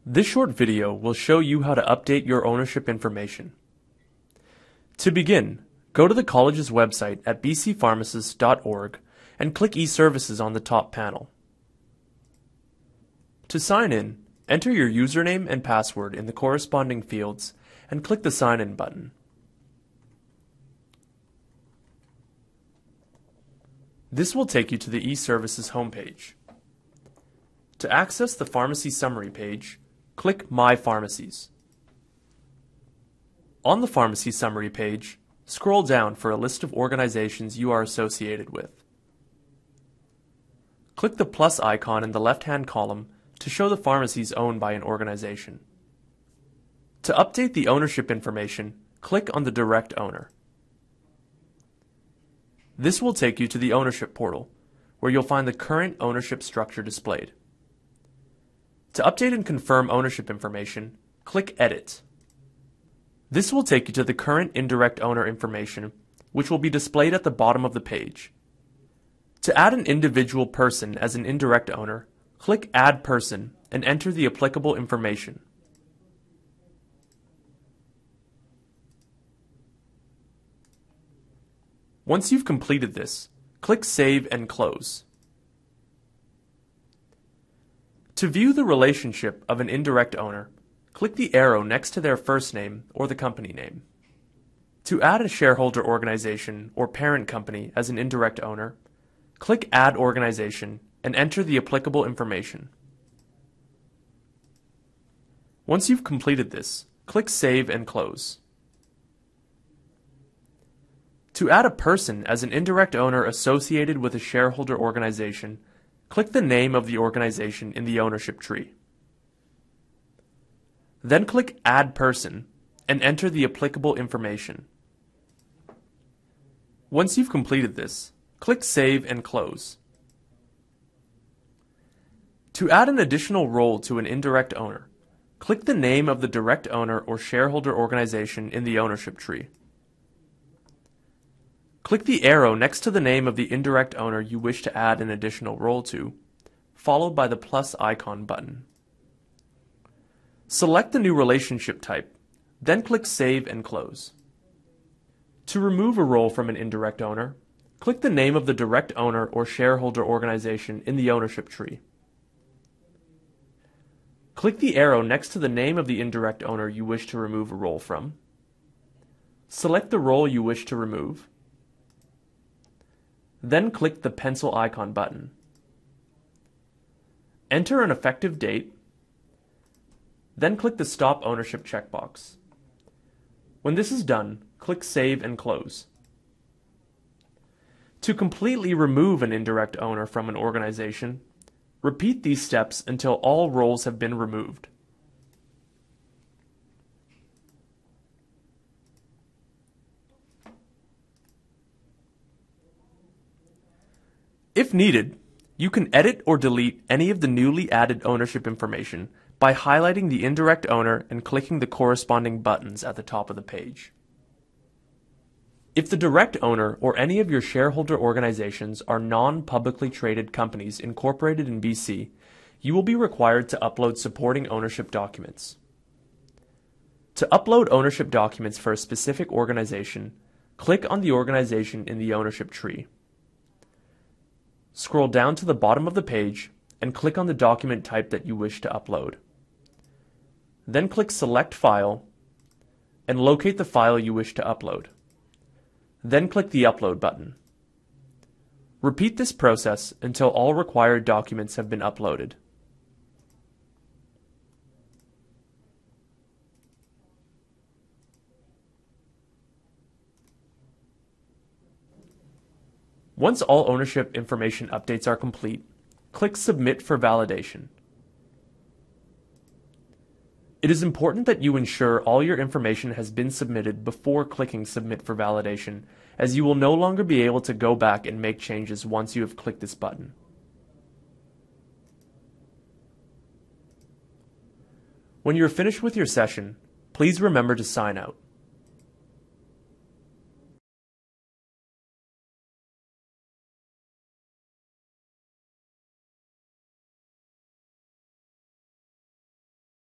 This short video will show you how to update your ownership information. To begin, go to the college's website at bcpharmacists.org and click eServices on the top panel. To sign in, enter your username and password in the corresponding fields and click the Sign In button. This will take you to the eServices homepage. To access the pharmacy summary page, click My Pharmacies. On the pharmacy summary page, scroll down for a list of organizations you are associated with. Click the plus icon in the left-hand column to show the pharmacies owned by an organization. To update the ownership information, click on the Direct Owner. This will take you to the ownership portal, where you'll find the current ownership structure displayed. To update and confirm ownership information, click Edit. This will take you to the current indirect owner information, which will be displayed at the bottom of the page. To add an individual person as an indirect owner, click Add Person and enter the applicable information. Once you've completed this, click Save and Close. To view the relationship of an indirect owner, click the arrow next to their first name or the company name. To add a shareholder organization or parent company as an indirect owner, click Add Organization and enter the applicable information. Once you've completed this, click Save and Close. To add a person as an indirect owner associated with a shareholder organization, click the name of the organization in the ownership tree. Then click Add Person and enter the applicable information. Once you've completed this, click Save and Close. To add an additional role to an indirect owner, click the name of the direct owner or shareholder organization in the ownership tree. Click the arrow next to the name of the indirect owner you wish to add an additional role to, followed by the plus icon button. Select the new relationship type, then click Save and Close. To remove a role from an indirect owner, click the name of the direct owner or shareholder organization in the ownership tree. Click the arrow next to the name of the indirect owner you wish to remove a role from. Select the role you wish to remove. Then click the pencil icon button. Enter an effective date, then click the Stop Ownership checkbox. When this is done, click Save and Close. To completely remove an indirect owner from an organization, repeat these steps until all roles have been removed. If needed, you can edit or delete any of the newly added ownership information by highlighting the indirect owner and clicking the corresponding buttons at the top of the page. If the direct owner or any of your shareholder organizations are non-publicly traded companies incorporated in BC, you will be required to upload supporting ownership documents. To upload ownership documents for a specific organization, click on the organization in the ownership tree. Scroll down to the bottom of the page and click on the document type that you wish to upload. Then click Select File and locate the file you wish to upload. Then click the Upload button. Repeat this process until all required documents have been uploaded. Once all ownership information updates are complete, click Submit for validation. It is important that you ensure all your information has been submitted before clicking Submit for validation, as you will no longer be able to go back and make changes once you have clicked this button. When you are finished with your session, please remember to sign out.